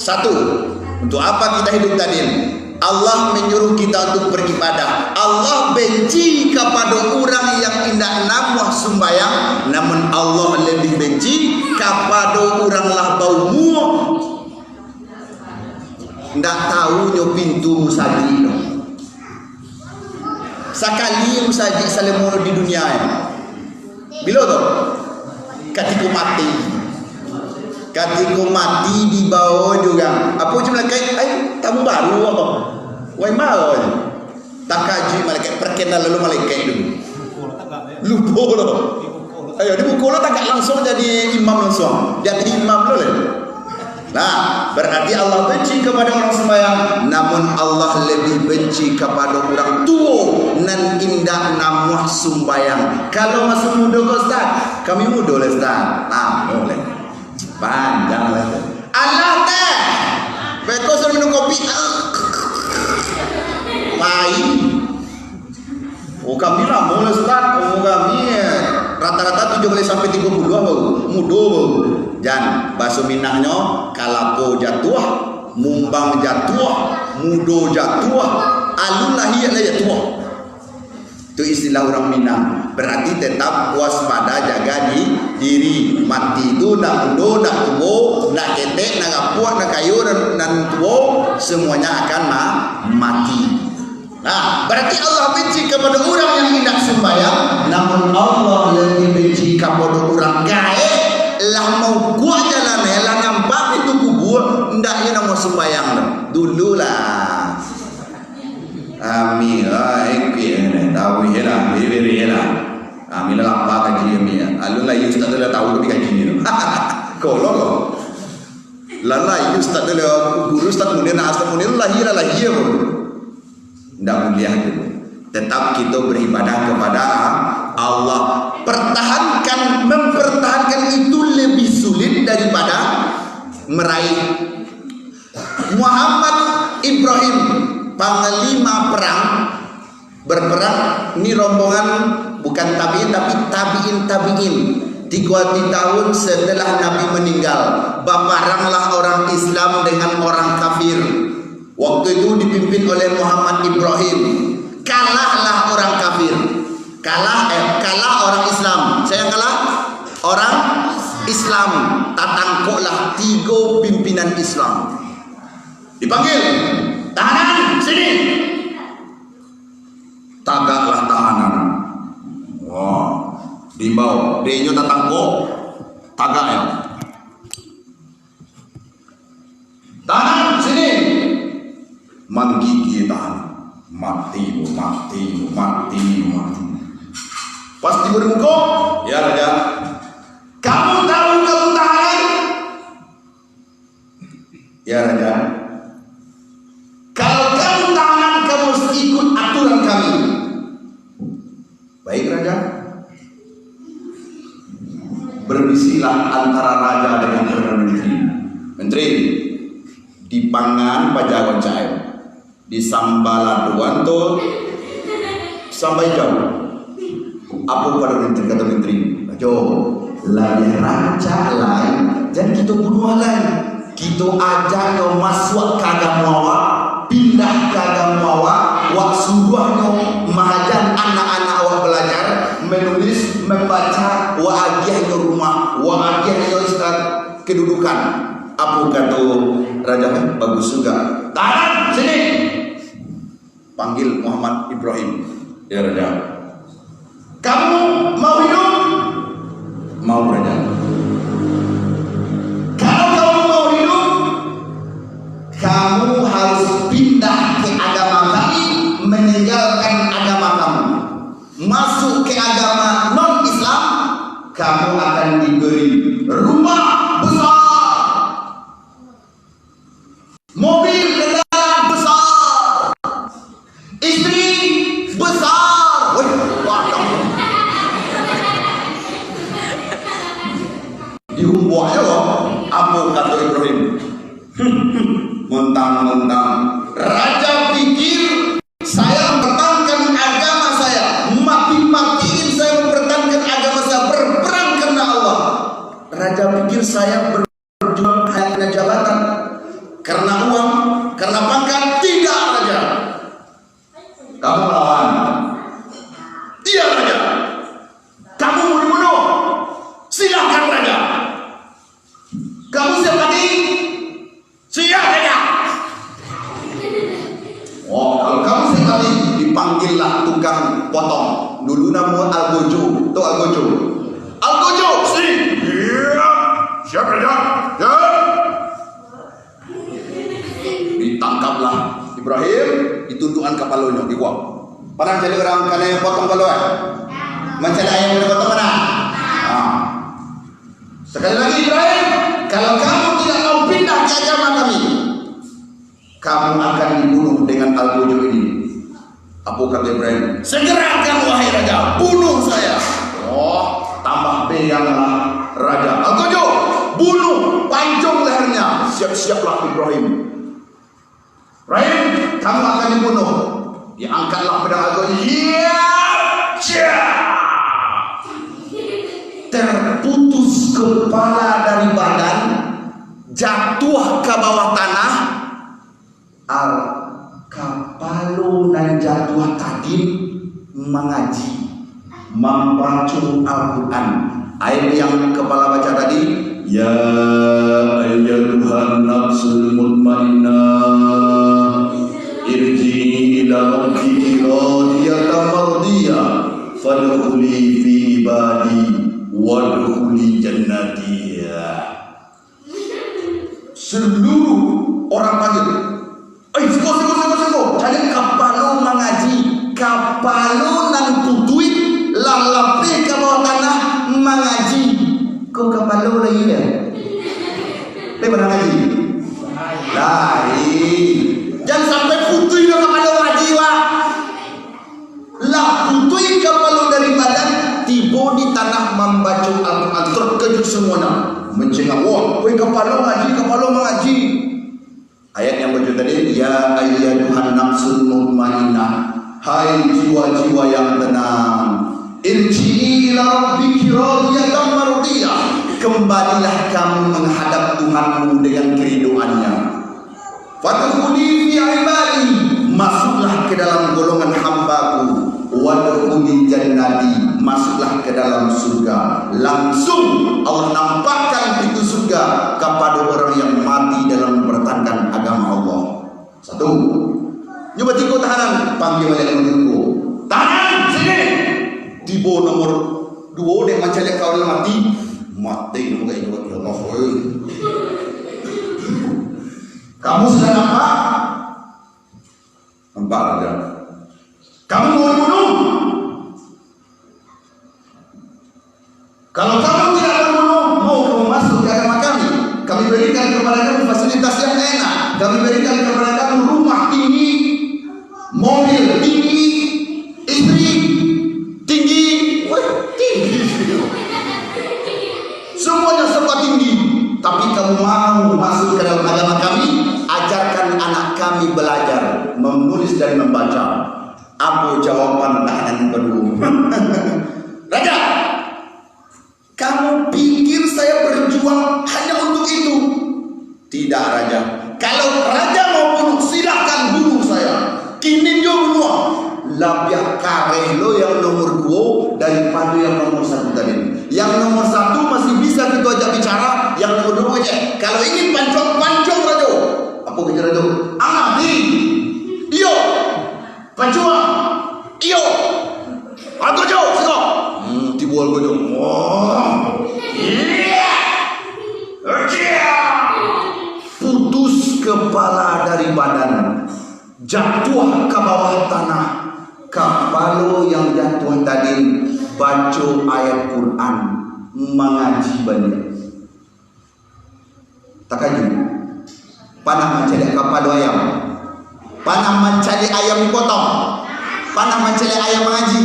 Satu, untuk apa kita hidup tadi? Allah menyuruh kita untuk beribadah. Allah benci kepada orang yang indah namah sembayang, namun Allah lebih benci kepada orang lah bau muak. Ndak tahu nyo pintu musaji no. Sekali musaji salemono di dunia ini. Bila tu? Ketika mati. Ketika mati di bawah juga. Apa je malaikat? Tamu baru apa? Wai mau. Tak kaji malaikat perkenal lalu malaikat dulu. Lupa lo. Ayo di buku lo tak langsung jadi imam langsung. Dia jadi imam lo. Nah, berarti Allah benci kepada orang sembahyang, namun Allah lebih benci kepada orang tua nan indah namah sembahyang. Kalau masih muda kau Ustaz, kami muda lah Ustaz. Nah, boleh. Panjang lah. Allah teh. Beko suruh minum kopi. Lain. Oh kami lah boleh Ustaz. Oh kami rata-rata 17 sampai 30 muda. Jan bahasa Minangnya kalapo jatuh, mumbang jatuh, mudo jatuh, alun lahir lah jatuh. Itu istilah orang Minang. Berarti tetap waspada, jaga di diri. Mati itu nak mudo, nak tua, nak ketek, nak kapuak, nak kayu dan tua, semuanya akan mati. Nah, berarti Allah benci kepada orang yang tidak sembahyang, namun Allah lebih benci kepada orang gaib. Lah mau gua jalan lah nampak itu kubur ndaknya nama sembayang dululah. Amin. Tahu hela, beri hela. Amin lah apa kaji kami ya. Alun lah ustaz dah tahu lebih kaji ni. Kolong. Lala ustaz dah guru ustaz munir na ustaz munir lahir. Ndak mulia tu. Tetap kita beribadah kepada Allah. Mempertahankan itu lebih sulit daripada meraih. Muhammad Ibrahim, panglima perang, berperang. Ini rombongan bukan tabiin tapi tabiin. 30 tahun setelah Nabi meninggal, berperanglah orang Islam dengan orang kafir. Waktu itu dipimpin oleh Muhammad Ibrahim. Kalahlah orang kafir. Kalah orang Islam. Saya kalah orang Islam. Tatangkoklah 3 pimpinan Islam. Dipanggil, tahanan sini. Tagaklah tahanan. Wah, dibawa. Dia tatangkok. Tagak ya. Tahanan sini. Menggigit tahanan. Mati. Pas diberi muka, ya raja. Kamu tahu kamu tahanan? Ya raja. Kalau kamu tahanan, kamu harus ikut aturan kami. Baik raja. Berbisilah antara raja dengan perdana menteri. Menteri, dipangan pajawan cair. Di Sambaladuan tuh sampai jauh. Apa pada menteri kata menteri? Jauh. Lain rancak lain. Jadi kita bunuh lain. Kita ajak kau masuk ke agama awak, pindah ke agama awak, wak suruh kau mahajan anak-anak awak belajar, menulis, membaca, wak agiah ke rumah, wak agiah ke istana kedudukan. Apa kata raja? Bagus juga. Tahan sini. Panggil Muhammad Ibrahim. Ya raja. Kamu mau hidup? Mau raja. Kalau kamu mau hidup, kamu harus pindah ke agama kami, meninggalkan agama kamu, masuk ke agama non-Islam. Kamu akan diberi rumah besar, mobil kendaraan besar, istri besar. Diumbuhnya loh. Apa kata Ibrahim? Mentang-mentang raja pikir saya mempertahankan agama saya, mati-matiin saya mempertahankan agama saya, berperang karena Allah. Raja pikir saya berjuang hanya jabatan. Kamu melawan. Iya raja. Kamu mau dibunuh? Silakan raja. Kamu siap mati? Siap raja. Oh, kalau kamu siap mati, dipanggillah tukang potong. Dulu nama Algojo. Tahu Algojo? Algojo, iya. Siap raja. Ya. Ditangkaplah Ibrahim, ditundukkan kepalanya, dikuak. Pernah jadi orang kana yang potong kalau mencari ayam yang potong mana? Sekali lagi Ibrahim, kalau kamu tidak mau pindah ke agama kami, kamu akan dibunuh dengan Algojo ini. Apa kata Ibrahim? Segerakan wahai raja, bunuh saya. Oh, tambah beyanglah raja. Algojo, bunuh, pancung lehernya. Siap-siaplah Ibrahim. Ibrahim, kamu akan dibunuh. Diangkatlah pedang Algojo. Iya. Terputus kepala dari badan, jatuh ke bawah tanah. Kapalo nan jatuh tadi mengaji, membaca Al-Quran. Ayat yang kepala baca tadi, ya ayyuhan nafsul mutmainnah irji'i ila rabbiki radiyatan mardiyah fadkhuli fi ibadi wadkhuli jannati. Seluruh orang panggil, seko, jadi kapalo mengaji, kapalo nan putui lalapi ke bawah tanah mengaji. Kau kapalo lagi ya? Pernah ngaji? Lain. Jangan sampai putui ke kapalo ngaji wah. Lah putui kapalo dari badan, tiba di tanah membaca Al-Quran, terkejut semuanya, mencengak, wah, kau kapalo mengaji. Ayat yang baca tadi, ya ayyuhan nafsul mutmainnah, hai jiwa-jiwa yang tenang, irji'i ila rabbiki radiyatan mardiyah, kembalilah kamu menghadap Tuhanmu dengan keriduannya. Fadkhuli fi ibadi, masuklah ke dalam golongan hambaku. Wadkhuli jannati, masuklah ke dalam surga. Langsung Allah nampakkan pintu surga kepada orang yang mati dalam mempertahankan agama Allah. Satu, nyoba tiga tahanan, panggil balik menunggu. Tahanan sini. Tiba nomor 2 dek macam lek kau mati nomor kayak ya Allah. Kamu sudah nampak? Nampak aja. Kamu mau bunuh? Kalau kamu tidak membunuh, mau kamu masuk ke agama kami, kami berikan kepada kamu fasilitas yang enak, kami berikan kepada kamu rumah tinggi, mobil tinggi, istri tinggi, semuanya serba tinggi. Tapi kamu mau masuk ke dalam agama kami, ajarkan anak kami belajar menulis dan membaca. Apa jawaban tahanan kedua? Raja, kamu pikir saya berjuang hanya untuk itu? Tidak raja. Kalau raja mau bunuh, silahkan bunuh saya. Kini dia bunuh. Lebih kareh lo yang nomor 2 daripada yang nomor 1 tadi. Yang nomor 1 masih bisa kita ajak bicara. Yang nomor 2 aja. Kalau ingin pancong raja. Apa bicara raja? Amati. Iyo. Pancong. Iyo. Algojo. Seko. Tibu Algojo. Oh. Iya. Putus kepala dari badan, jatuh ke bawah tanah. Kapalo yang jatuh tadi baca ayat Quran, mengaji banyak. Takajub. Panah mencari kapalo ayam. Panah mencari ayam dipotong. Panah mencari ayam mengaji.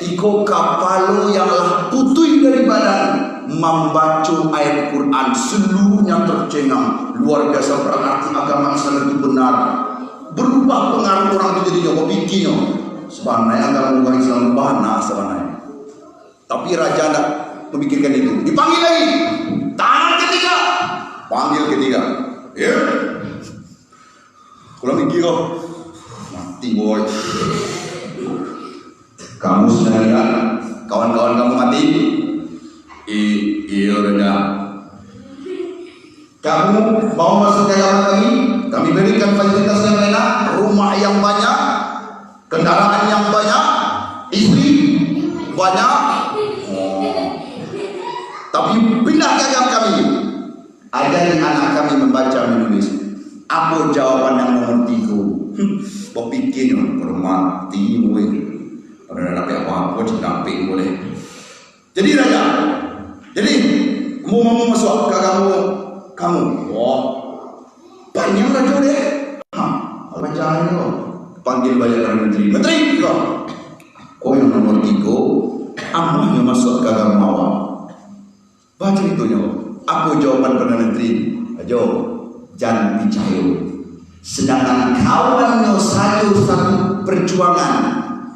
Iko kapalo yang lah putih dari badan, membaca ayat Quran, seluruhnya tercengang. Luar biasa berarti agama Islam itu benar. Berubah pengaruh orang itu jadi Joko bikinnya. Sebenarnya agama Islam bahana sebenarnya. Tapi raja tidak memikirkan itu. Dipanggil lagi. Tangan ketiga. Panggil ketiga. Ya. Kalau mikir mati boy. Kamu sudah lihat kawan-kawan kamu mati? Iya Raja. Kamu mau masuk ke agama kami berikan fasilitas yang enak, rumah yang banyak, kendaraan yang banyak, istri banyak. Tapi pindah ke agama kami, ajari anak kami membaca menulis. Apa jawaban yang nomor 3? Berpikir mati boleh. Kalau ada apa-apa dinamping boleh. Jadi Raja, jadi mau masuk ke agama kamu. Wah, banyak Raja deh. Apa caranya kok? Panggil banyak menteri. Menteri kok. Kau yang nomor 3, amahnya masuk ke agama awak. Baca itunya. Apa jawaban Perdana Menteri? Ajo, jangan dicahaya. Sedangkan kawannya satu perjuangan,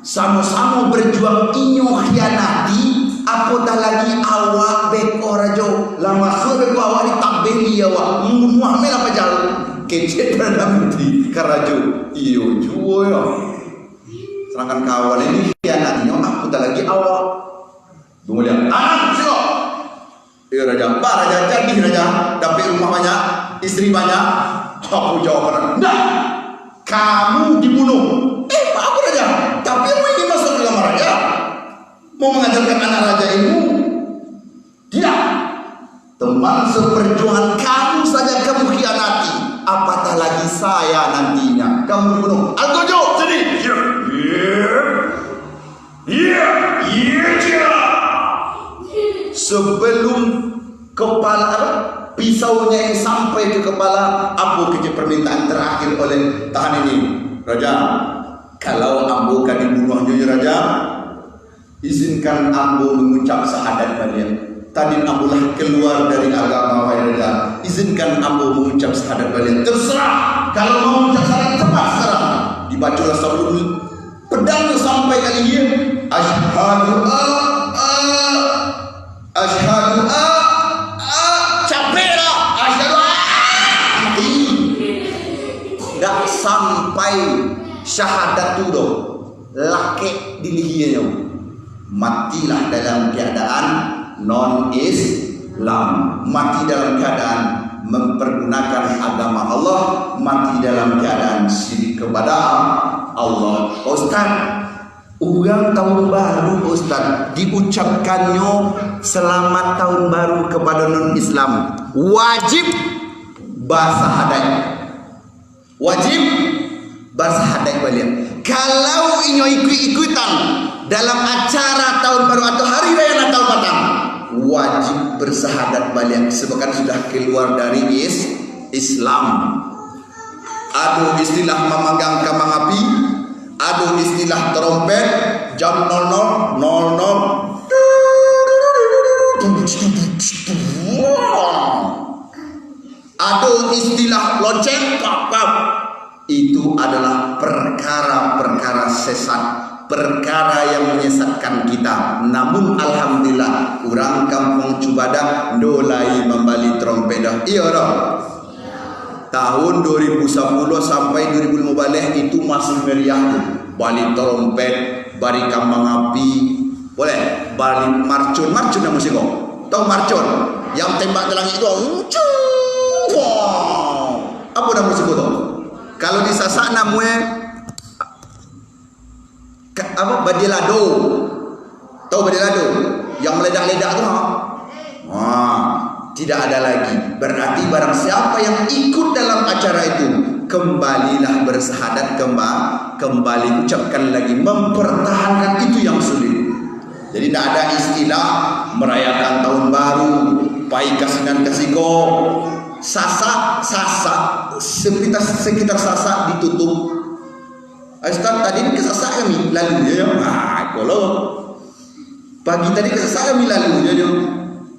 sama-sama berjuang inyo khianati. Apatah lagi awak beko Rajo, lama masuk beko awak ditabeli awak. Muhammad apa jalan? Kecil Perdana Menteri Karajo. Iyo juo ya. Sedangkan kawan ini khianatinya, apatah lagi awak. Tunggu lihat. Siko. Iya Raja, Pak Raja, jadi Raja, dapat rumah banyak, istri banyak. Aku jawaban, nah, kamu dibunuh. Pak aku Raja, tapi aku ingin masuk ke agama Raja, mau mengajarkan anak Raja ilmu. Dia teman seperjuangan kamu saja kamu khianati, apatah lagi saya nantinya kamu bunuh. Algojo, jadi, sebelum kepala pisaunya yang sampai ke kepala, apa kerja permintaan terakhir oleh tahan ini? Raja, kalau ambo kan dibunuhnya Raja, izinkan ambo mengucap syahadat beliau. Tadi ambo lah keluar dari agama Raja, izinkan ambo mengucap syahadat beliau. Terserah, kalau mau mengucap syahadat cepat sekarang. Dibacalah sebelum pedangnya sampai kali ini. Asyhadu capeklah asyhadu mati. Dak sampai syahadat tu doh laki dilihinya matilah dalam keadaan non Islam, mati dalam keadaan mempergunakan agama Allah, mati dalam keadaan syirik kepada Allah. Ustaz, ulang tahun baru Ustaz, diucapkannya selamat tahun baru kepada non-Islam, wajib bersahadat, wajib bersahadat beliau. Kalau inyo ikut-ikutan dalam acara tahun baru atau hari raya Natal Batam, wajib bersahadat beliau sebabkan sudah keluar dari Islam. Aduh istilah memegang kembang api, aduh istilah trompet jam 00.00, aduh istilah lonceng pap. Itu adalah perkara-perkara sesat, perkara yang menyesatkan kita. Namun alhamdulillah orang kampung Cubadak dolai membali trompet dah. Iya dah. Tahun 2010 sampai 2015 itu masih meriah tu. Bali trompet, bari kambang api, boleh bali marcun yang musik kok. Tahu marcun? Yang tembak ke langit itu. Apa nama musik tu? Kalau disasak namanya apa? Badilado. Tahu badilado? Yang meledak-ledak tu ha? Tidak ada lagi. Berarti barang siapa yang ikut dalam acara itu, kembalilah bersahadat, kembali ucapkan lagi, mempertahankan itu yang sulit. Jadi tidak ada istilah merayakan tahun baru, pai kasinan kasiko, sasak sekitar sasak ditutup. Ustaz tadi ke sasak kami lalu ya. Kalau pagi tadi ke sasak kami lalu ya.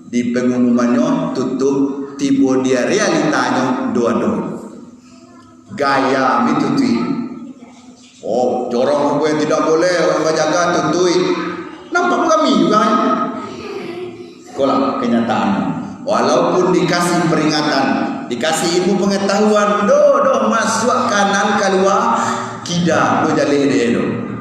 Di pengumumannya tutup, tiba dia realitanya dua-dua. Gaya mituti. Oh, jorong gue tidak boleh orang berjaga tutui. Nampak kami juga kan? Kolak kenyataan. Walaupun dikasih peringatan, dikasih ilmu pengetahuan, do masuk kanan keluar kida do jalih dia do.